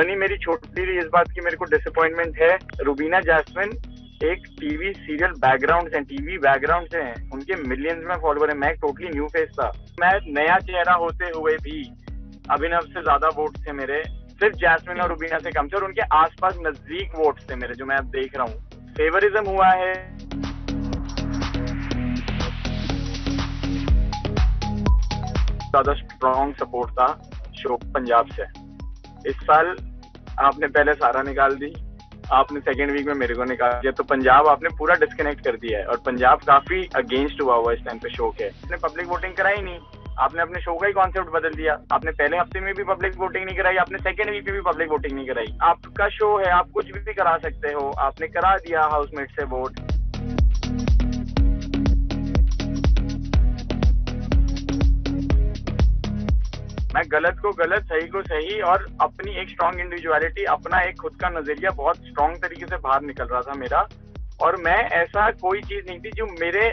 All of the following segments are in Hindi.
जर्नी मेरी छोटी रही इस बात की मेरे को डिसअपॉइंटमेंट है। रुबीना जैस्मिन एक टीवी सीरियल बैकग्राउंड से, टीवी बैकग्राउंड से हैं, उनके मिलियंस में फॉलोअर है। मैं टोटली न्यू फेस था। मैं नया चेहरा होते हुए भी अभिनव से ज्यादा वोट थे मेरे, सिर्फ जैस्मिन और रुबीना से कम थे, और उनके आसपास नजदीक वोट थे मेरे, जो मैं अब देख रहा हूँ। फेवरिज्म हुआ है। ज्यादा स्ट्रॉन्ग सपोर्ट था शो पंजाब से। इस साल आपने पहले सारा निकाल दी, आपने सेकेंड वीक में मेरे को निकाल दिया, तो पंजाब आपने पूरा डिस्कनेक्ट कर दिया है। और पंजाब काफी अगेंस्ट हुआ इस टाइम पे शो के। आपने पब्लिक वोटिंग कराई नहीं, आपने अपने शो का ही कॉन्सेप्ट बदल दिया। आपने पहले हफ्ते में भी पब्लिक वोटिंग नहीं कराई, आपने सेकेंड वीक में भी पब्लिक वोटिंग नहीं कराई। आपका शो है, आप कुछ भी करा सकते हो, आपने करा दिया हाउसमेट से वोट। मैं गलत को गलत, सही को सही, और अपनी एक स्ट्रांग इंडिविजुअलिटी, अपना एक खुद का नजरिया बहुत स्ट्रांग तरीके से बाहर निकल रहा था मेरा। और मैं ऐसा कोई चीज नहीं थी जो मेरे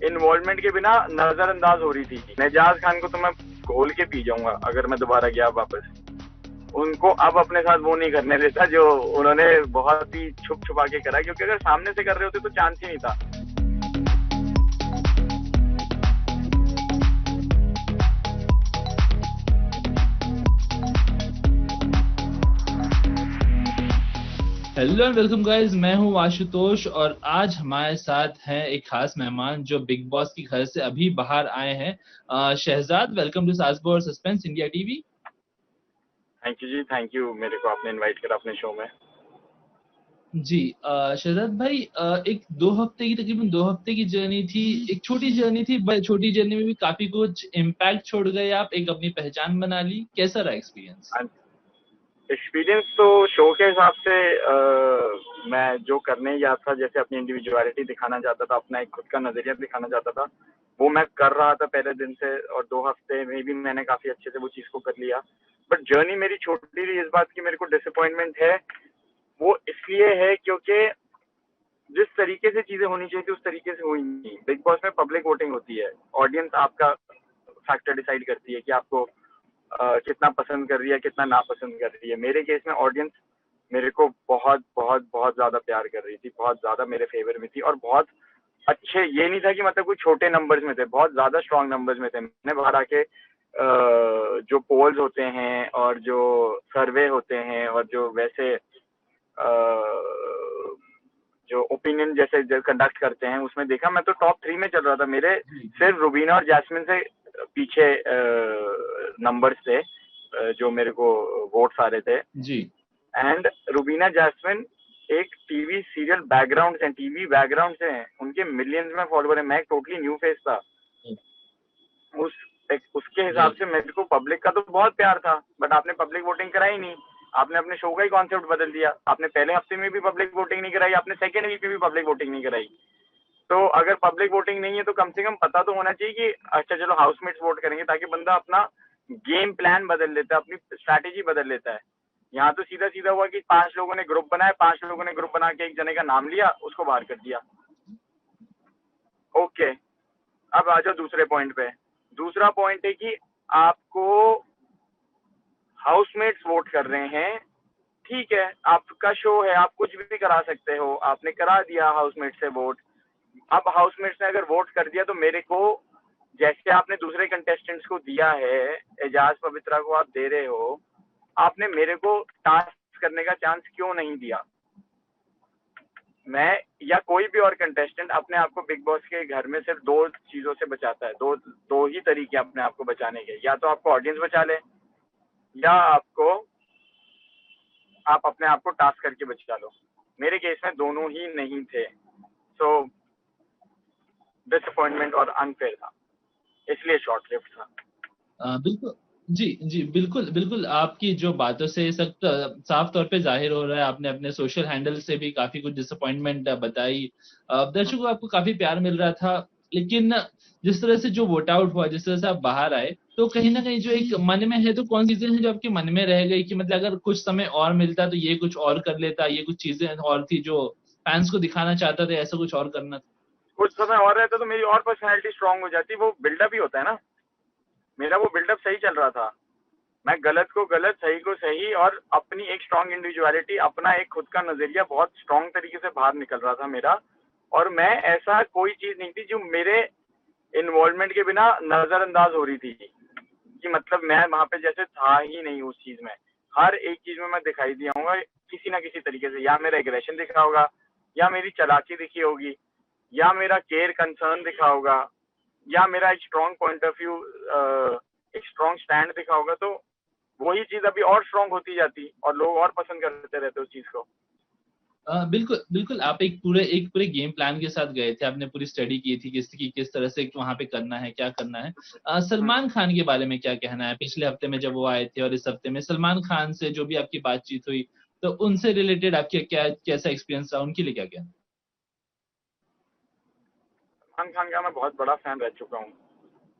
इन्वॉल्वमेंट के बिना नजरअंदाज हो रही थी। एजाज खान को तो मैं घोल के पी जाऊंगा अगर मैं दोबारा गया वापस। उनको अब अपने साथ वो नहीं करने देता जो उन्होंने बहुत ही छुप छुपा के करा, क्योंकि अगर सामने से कर रहे होते तो चांस ही नहीं था। हेलो एंड वेलकम गाइस, मैं हूं आशुतोष और आज हमारे साथ हैं एक खास मेहमान जो बिग बॉस की घर से अभी बाहर आए हैं। शहजाद, वेलकम टू सासबो और suspense India TV. Thank you जी, थैंक यू, मेरे को आपने इनवाइट करा अपने शो में। जी शहजाद भाई, एक 2 हफ्ते की, तकरीबन 2 हफ्ते की जर्नी थी। एक छोटी जर्नी थी, बट छोटी जर्नी में भी काफी कुछ इम्पैक्ट छोड़ गए आप, एक अपनी पहचान बना ली। कैसा रहा एक्सपीरियंस? एक्सपीरियंस तो शो के हिसाब से मैं जो करने गया था, जैसे अपनी इंडिविजुअलिटी दिखाना चाहता था, अपना एक खुद का नजरिया दिखाना चाहता था, वो मैं कर रहा था पहले दिन से। और 2 हफ्ते में भी मैंने काफी अच्छे से वो चीज को कर लिया। बट जर्नी मेरी छोटी रही इस बात की मेरे को डिसअपॉइंटमेंट है। वो इसलिए है क्योंकि जिस तरीके से चीजें होनी चाहिए थी उस तरीके से हुई नहीं। बिग बॉस में पब्लिक वोटिंग होती है, ऑडियंस आपका फैक्टर डिसाइड करती है कि आपको कितना पसंद कर रही है, कितना नापसंद कर रही है। मेरे केस में ऑडियंस मेरे को बहुत बहुत बहुत ज्यादा प्यार कर रही थी, बहुत ज्यादा मेरे फेवर में थी, और बहुत अच्छे, ये नहीं था कि मतलब कोई छोटे नंबर्स में थे, बहुत ज्यादा स्ट्रांग नंबर्स में थे। मैंने बाहर आके जो पोल्स होते हैं और जो सर्वे होते हैं और जो वैसे जो ओपिनियन जैसे कंडक्ट करते हैं, उसमें देखा मैं तो टॉप 3 में चल रहा था। मेरे सिर्फ रुबीना और जैस्मिन से पीछे नंबर्स थे जो मेरे को वोट्स आ रहे थे जी। एंड रुबीना जैस्मिन एक टीवी सीरियल बैकग्राउंड से, टीवी बैकग्राउंड से हैं, उनके मिलियंस में फॉलोअर है। मैं टोटली न्यू फेस था। उसके हिसाब से मेरे को पब्लिक का तो बहुत प्यार था, बट आपने पब्लिक वोटिंग कराई नहीं। आपने अपने शो का ही कॉन्सेप्ट बदल दिया। आपने पहले हफ्ते में भी पब्लिक वोटिंग नहीं कराई, आपने सेकेंड वीक में भी पब्लिक वोटिंग नहीं कराई। तो अगर पब्लिक वोटिंग नहीं है तो कम से कम पता तो होना चाहिए कि अच्छा चलो हाउसमेट्स वोट करेंगे, ताकि बंदा अपना गेम प्लान बदल लेता है, अपनी स्ट्रैटेजी बदल लेता है। यहाँ तो सीधा सीधा हुआ कि 5 लोगों ने ग्रुप बनाया, 5 लोगों ने ग्रुप बना के एक जने का नाम लिया, उसको बाहर कर दिया। ओके, अब आ जाओ दूसरे पॉइंट पे। दूसरा पॉइंट है कि आपको हाउसमेट्स वोट कर रहे हैं, ठीक है, आपका शो है, आप कुछ भी करा सकते हो, आपने करा दिया हाउसमेट से वोट। अब हाउसमेट्स ने अगर वोट कर दिया तो मेरे को, जैसे आपने दूसरे कंटेस्टेंट्स को दिया है, एजाज पवित्रा को आप दे रहे हो, आपने मेरे को टास्क करने का चांस क्यों नहीं दिया? मैं या कोई भी और कंटेस्टेंट अपने आप को बिग बॉस के घर में सिर्फ 2 चीजों से बचाता है। दो ही तरीके अपने आप को बचाने के, या तो आपको ऑडियंस बचा ले, या आप अपने आप को टास्क करके बचा लो। मेरे केस में दोनों ही नहीं थे, सो डिसअपॉइंटमेंट और अनफेयर था, इसलिए शॉर्ट लिफ्ट था। बिल्कुल। जी जी, बिल्कुल बिल्कुल, आपकी जो बातों से सब साफ तौर पे जाहिर हो रहा है। आपने अपने सोशल हैंडल से भी काफी कुछ डिसअपॉइंटमेंट बताई। दर्शकों को आपको काफी प्यार मिल रहा था, लेकिन जिस तरह से जो वोट आउट हुआ, जिस तरह से आप बाहर आए, तो कहीं ना कहीं जो एक मन में है, तो कौन सी चीजें हैं जो आपके मन में रह गई कि मतलब अगर कुछ समय और मिलता तो ये कुछ और कर लेता, ये कुछ चीजें और थी जो फैंस को दिखाना चाहता था, ऐसा कुछ और करना था? कुछ समय और रहता तो मेरी और पर्सनैलिटी स्ट्रांग हो जाती। वो बिल्डअप ही होता है ना, मेरा वो बिल्डअप सही चल रहा था। मैं गलत को गलत, सही को सही, और अपनी एक स्ट्रांग इंडिविजुअलिटी, अपना एक खुद का नजरिया बहुत स्ट्रांग तरीके से बाहर निकल रहा था मेरा। और मैं ऐसा कोई चीज नहीं थी जो मेरे इन्वॉल्वमेंट के बिना नजरअंदाज हो रही थी, कि मतलब मैं वहां पे जैसे था ही नहीं उस चीज में। हर एक चीज में मैं दिखाई दिया हूँ किसी ना किसी तरीके से, या मेरा एग्रेशन दिखा होगा, या मेरी चालाकी दिखी होगी, या मेरा केयर कंसर्न दिखा होगा, या मेरा एक स्ट्रॉन्ग पॉइंट ऑफ व्यू, एक स्ट्रॉन्ग स्टैंड दिखा होगा। तो वही चीज अभी और स्ट्रॉन्ग होती जाती और लोग और पसंद करते रहते उस चीज को। बिल्कुल बिल्कुल, आप एक पूरे गेम प्लान के साथ गए थे, आपने पूरी स्टडी की थी किस तरह से वहां पे करना है, क्या करना है। सलमान खान के बारे में क्या कहना है? पिछले हफ्ते में जब वो आए थे और इस हफ्ते में सलमान खान से जो भी आपकी बातचीत हुई, तो उनसे रिलेटेड आपके कैसा एक्सपीरियंस रहा, उनके लिए क्या कहना? सलमान खान का मैं बहुत बड़ा फैन रह चुका हूँ।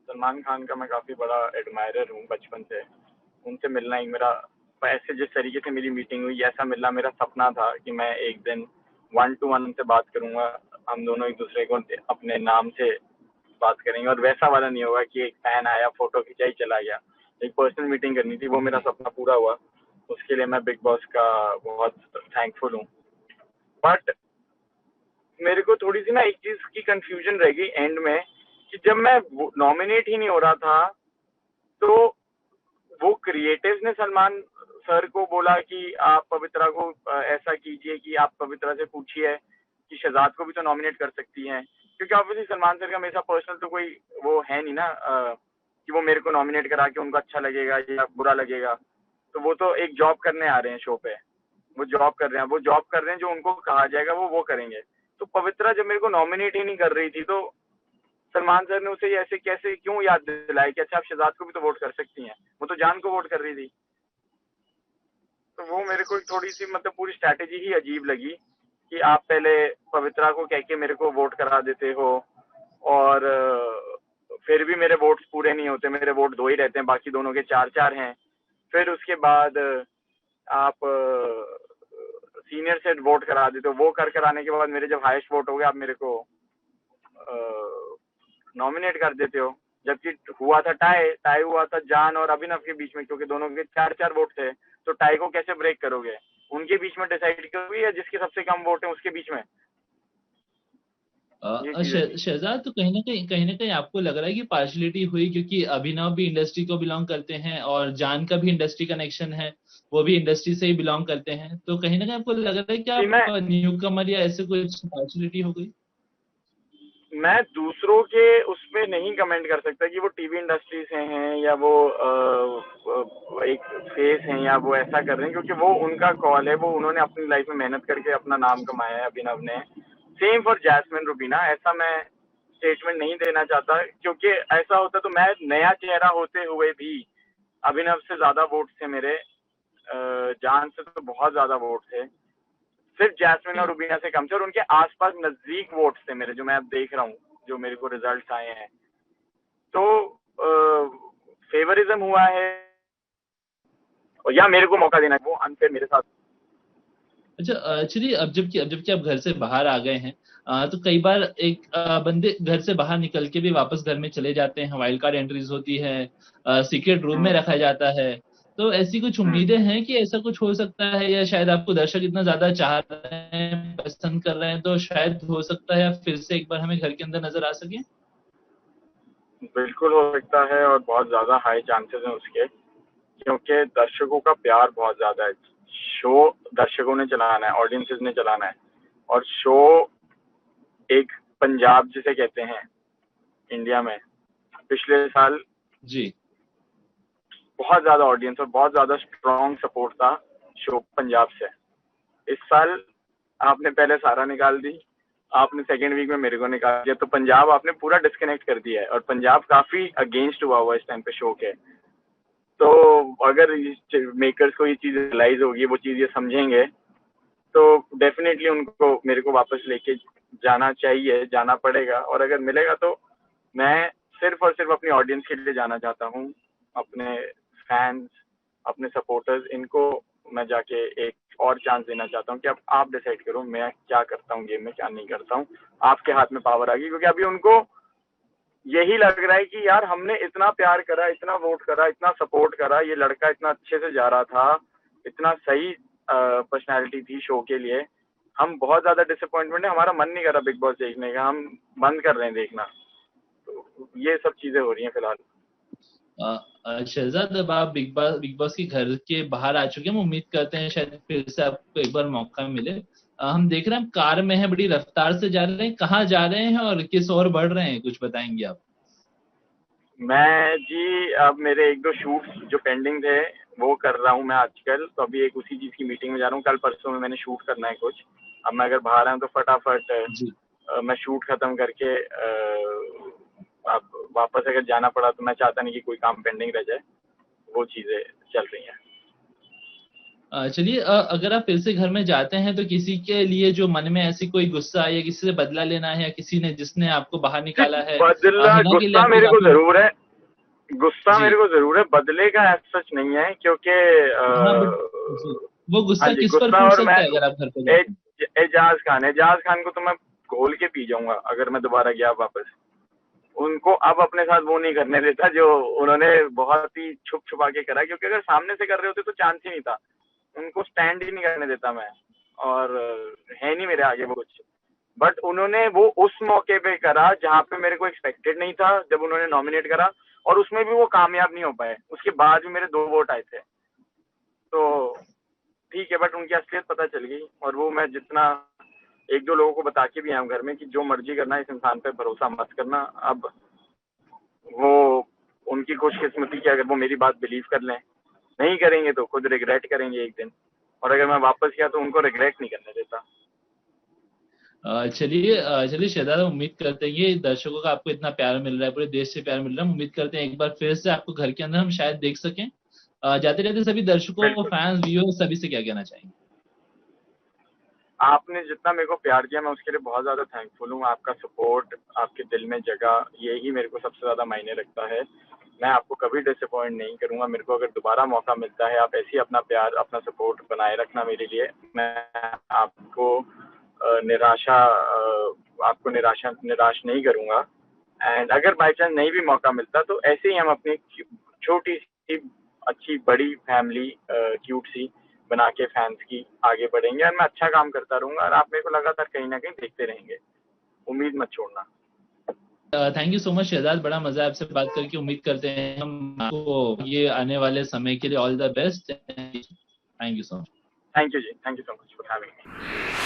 सलमान खान का मैं काफी बड़ा एडमायरर हूँ बचपन से। उनसे मिलना एक मेरा, ऐसे जिस तरीके से मेरी मीटिंग हुई, ऐसा मिलना मेरा सपना था कि मैं एक दिन 1-to-1 से बात करूंगा, हम दोनों एक दूसरे को अपने नाम से बात करेंगे, और वैसा वाला नहीं होगा कि एक फैन आया, फोटो खिंचाई, चला गया। एक पर्सनल मीटिंग करनी थी, वो मेरा सपना पूरा हुआ। उसके लिए मैं बिग बॉस का बहुत थैंकफुल हूँ। बट मेरे को थोड़ी सी ना एक चीज की कंफ्यूजन रह गई एंड में, कि जब मैं नॉमिनेट ही नहीं हो रहा था, तो वो क्रिएटिव्स ने सलमान सर को बोला कि आप पवित्रा को ऐसा कीजिए कि आप पवित्रा से पूछिए कि शहजाद को भी तो नॉमिनेट कर सकती हैं, क्योंकि ऑब्वियसली सलमान सर का मेरे साथ पर्सनल तो कोई वो है नहीं ना, कि वो मेरे को नॉमिनेट करा के उनको अच्छा लगेगा या बुरा लगेगा। तो वो तो एक जॉब करने आ रहे हैं शो पे, वो जॉब कर रहे हैं, वो जॉब कर रहे हैं, जो उनको कहा जाएगा वो करेंगे। तो पवित्रा जब मेरे को नॉमिनेट ही नहीं कर रही थी, तो सलमान सर ने उसे ऐसे कैसे क्यों याद दिलाया कि अच्छा आप शहजाद को भी तो वोट कर सकती हैं, वो तो जान को वोट कर रही थी। तो वो मेरे को थोड़ी सी मतलब पूरी स्ट्रैटेजी ही अजीब लगी, कि आप पहले पवित्रा को कह के मेरे को वोट करा देते हो, और फिर भी मेरे वोट्स पूरे नहीं होते, मेरे वोट 2 ही रहते हैं, बाकी दोनों के 4-4 हैं। फिर उसके बाद आप सीनियर से वोट करा देते हो, वो कराने के बाद मेरे जब हाईएस्ट वोट हो गए, आप मेरे को नॉमिनेट कर देते हो। जबकि हुआ था टाई हुआ था जान और अभिनव के बीच में, क्योंकि दोनों के 4-4 वोट थे। तो टाई को कैसे ब्रेक करोगे? उनके बीच में डिसाइड करोगे, या जिसके सबसे कम वोट है उसके बीच में? ये चीजें थी। शहजाद, तो कहीं ना कहीं आपको लग रहा है कि पार्शलिटी हुई, क्योंकि अभिनव भी इंडस्ट्री को बिलोंग करते हैं और जान का भी इंडस्ट्री कनेक्शन है, वो भी इंडस्ट्री से ही बिलोंग करते हैं, तो कहीं ना कहीं आपको लग रहा है कि कि आप न्यू कमर या ऐसे कुछ पार्शलिटी हो गई? मैं दूसरों के उसमें नहीं कमेंट कर सकता कि वो टीवी इंडस्ट्री से हैं या वो एक फेस हैं या वो ऐसा कर रहे हैं, क्योंकि वो उनका कॉल है, वो उन्होंने अपनी लाइफ में मेहनत करके अपना नाम कमाया है अभिनव ने। Same for Jasmin Rubina. ऐसा मैं स्टेटमेंट नहीं देना चाहता, क्योंकि ऐसा होता तो मैं नया चेहरा होते हुए भी अभिनव से ज्यादा वोट थे मेरे, जान से तो बहुत ज्यादा वोट थे, सिर्फ जैस्मिन और रुबीना से कम थे, और उनके आसपास नजदीक वोट्स थे मेरे, जो मैं अब देख रहा हूँ, जो मेरे को रिजल्ट्स आए हैं। तो फेवरिज्म हुआ है, और या मेरे को मौका देना है, वो अनफेयर मेरे साथ। अच्छा, चलिए, अब जबकि आप घर से बाहर आ गए हैं, तो कई बार एक बंदे घर से बाहर निकल के भी वापस घर में चले जाते हैं, वाइल्ड कार्ड एंट्रीज होती है, सीक्रेट रूम में हम्म, रखा जाता है। तो ऐसी कुछ हम्म। उम्मीदें हैं कि ऐसा कुछ हो सकता है, या शायद आपको दर्शक इतना ज्यादा चाह रहे हैं, पसंद कर रहे हैं, तो शायद हो सकता है फिर से एक बार हमें घर के अंदर नजर आ सके? बिल्कुल हो सकता है, और बहुत ज्यादा हाई चांसेस हैं उसके, क्योंकि दर्शकों का प्यार बहुत ज्यादा है। शो दर्शकों ने चलाना है, ऑडियंसेस ने चलाना है, और शो एक पंजाब जिसे कहते हैं इंडिया में, पिछले साल जी। बहुत ज्यादा ऑडियंस और बहुत ज्यादा स्ट्रॉन्ग सपोर्ट था शो पंजाब से। इस साल आपने पहले सारा निकाल दी, आपने सेकेंड वीक में मेरे को निकाल दिया, तो पंजाब आपने पूरा डिस्कनेक्ट कर दिया है, और पंजाब काफी अगेंस्ट हुआ इस टाइम पे शो के। तो अगर मेकर्स को ये चीज रियलाइज होगी, वो चीज ये समझेंगे, तो डेफिनेटली उनको मेरे को वापस लेके जाना चाहिए, जाना पड़ेगा। और अगर मिलेगा तो मैं सिर्फ और सिर्फ अपनी ऑडियंस के लिए जाना चाहता हूँ, अपने फैंस, अपने सपोर्टर्स, इनको मैं जाके एक और चांस देना चाहता हूँ कि अब आप डिसाइड करो मैं क्या करता हूँ गेम में, क्या नहीं करता हूँ। आपके हाथ में पावर आ गई, क्योंकि अभी उनको यही लग रहा है कि यार हमने इतना प्यार करा, इतना वोट करा, इतना सपोर्ट करा, ये लड़का इतना अच्छे से जा रहा था, इतना सही पर्सनालिटी थी शो के लिए, हम बहुत ज्यादा डिसअपॉइंटमेंट है, हमारा मन नहीं कर रहा बिग बॉस देखने का, हम बंद कर रहे हैं देखना। तो ये सब चीजें हो रही हैं फिलहाल। शहजाद, अब आप बिग बॉस के घर के बाहर आ चुके हैं, हम उम्मीद करते हैं शायद फिर से आपको एक बार मौका मिले। हम देख रहे हैं हम कार में हैं, बड़ी रफ्तार से जा रहे हैं, कहाँ जा रहे हैं और किस ओर बढ़ रहे हैं, कुछ बताएंगे आप? मैं जी अब मेरे एक दो शूट्स जो पेंडिंग थे वो कर रहा हूँ मैं आजकल, तो अभी एक उसी चीज़ की मीटिंग में जा रहा हूँ, कल परसों में मैंने शूट करना है कुछ। अब मैं अगर बाहर आऊँ तो फटाफट जी। मैं शूट खत्म करके अब वापस अगर जाना पड़ा तो मैं चाहता नहीं कि कोई काम पेंडिंग रह जाए, वो चीज़ें चल रही हैं। चलिए, अगर आप फिर से घर में जाते हैं तो किसी के लिए जो मन में ऐसी कोई गुस्सा या किसी से बदला लेना है या किसी ने जिसने आपको बाहर निकाला है, बदला हिना के लिए गुस्सा आपको मेरे को काफी। जरूर है, गुस्सा जी। मेरे को जरूर है, बदले का ऐसा सच नहीं है क्योंकि हाँ बट जी, वो हाँ गुस्सा जी किस पर गुस्सा। फूट और मैं सकता है अगर आप घर पे जाते हैं? एजाज खान को तो मैं घोल के पी जाऊंगा अगर मैं दोबारा गया वापस। उनको अब अपने साथ वो नहीं करने देता जो उन्होंने बहुत ही छुप छुपा के करा, क्योंकि अगर सामने से कर रहे होते तो चांस ही नहीं था, उनको स्टैंड ही नहीं करने देता मैं, और है नहीं मेरे आगे वो कुछ। बट उन्होंने वो उस मौके पे करा जहाँ पे मेरे को एक्सपेक्टेड नहीं था, जब उन्होंने नॉमिनेट करा, और उसमें भी वो कामयाब नहीं हो पाए, उसके बाद भी मेरे 2 वोट आए थे। तो ठीक है, बट उनकी असलियत पता चल गई, और वो मैं जितना एक दो लोगों को बता के भी आया हूँ घर में कि जो मर्जी करना, इस इंसान पे भरोसा मत करना। अब वो उनकी खुशकिस्मती कि अगर वो मेरी बात बिलीव कर लें, नहीं करेंगे तो खुद रिग्रेट करेंगे एक दिन, और अगर मैं वापस गया तो उनको रिग्रेट नहीं करने देता। चलिए शहजाद, हम उम्मीद करते हैं ये दर्शकों का आपको इतना प्यार मिल रहा है, पूरे देश से प्यार मिल रहा है, हम उम्मीद करते हैं एक बार फिर से आपको घर के अंदर हम शायद देख सकें। जाते रहते सभी दर्शकों, बिल्कुल, फैंस, व्यूअर्स, सभी से क्या कहना चाहेंगे? आपने जितना मेरे को प्यार दिया मैं उसके लिए बहुत ज़्यादा थैंकफुल हूँ। आपका सपोर्ट, आपके दिल में जगह, यही मेरे को सबसे ज़्यादा मायने रखता है। मैं आपको कभी डिसअपॉइंट नहीं करूँगा। मेरे को अगर दोबारा मौका मिलता है, आप ऐसे ही अपना प्यार, अपना सपोर्ट बनाए रखना मेरे लिए। मैं आपको निराश नहीं करूँगा। एंड अगर बाई चांस नहीं भी मौका मिलता तो ऐसे ही हम अपनी छोटी सी अच्छी बड़ी फैमिली क्यूट सी बना के फैंस की आगे बढ़ेंगे, और मैं अच्छा काम करता रहूंगा, और आप मेरे को लगातार कहीं ना कहीं देखते रहेंगे। उम्मीद मत छोड़ना। Thank you so much Shahzad, बड़ा मजा है आपसे बात करके। उम्मीद करते हैं हम आपको ये आने वाले समय के लिए all the best. Thank you so much. Thank you जी, thank you so much for having me.